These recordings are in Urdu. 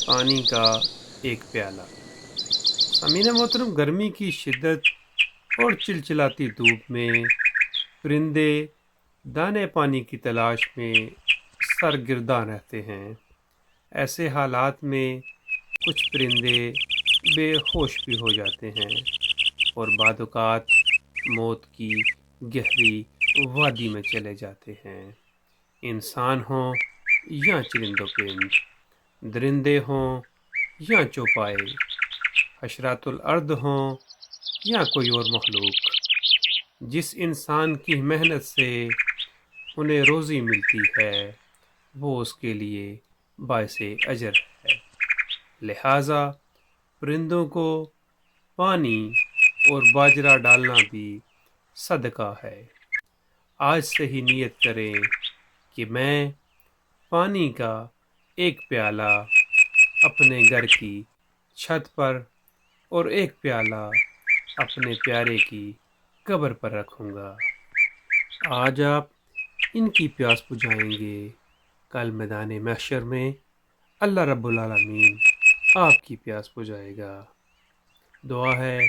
پانی کا ایک پیالہ۔ سامعین محترم، گرمی کی شدت اور چلچلاتی دھوپ میں پرندے دانے پانی کی تلاش میں سرگرداں رہتے ہیں۔ ایسے حالات میں کچھ پرندے بے ہوش بھی ہو جاتے ہیں اور بعض اوقات موت کی گہری وادی میں چلے جاتے ہیں۔ انسان ہوں یا چرند و پرند، درندے ہوں یا چوپائے، حشرات الارض ہوں یا کوئی اور مخلوق، جس انسان کی محنت سے انہیں روزی ملتی ہے وہ اس کے لیے باعث اجر ہے۔ لہٰذا پرندوں کو پانی اور باجرہ ڈالنا بھی صدقہ ہے۔ آج سے ہی نیت کریں کہ میں پانی کا ایک پیالہ اپنے گھر کی چھت پر اور ایک پیالہ اپنے پیارے کی قبر پر رکھوں گا۔ آج آپ ان کی پیاس بجھائیں گے، کل میدان محشر میں اللہ رب العالمین آپ کی پیاس بجھائے گا۔ دعا ہے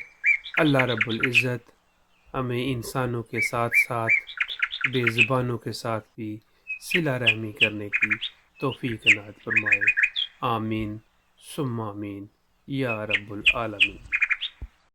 اللہ رب العزت ہمیں انسانوں کے ساتھ ساتھ بے زبانوں کے ساتھ بھی صلہ رحمی کرنے کی توفیق عنایت فرمائے۔ آمین ثم آمین یا رب العالمین۔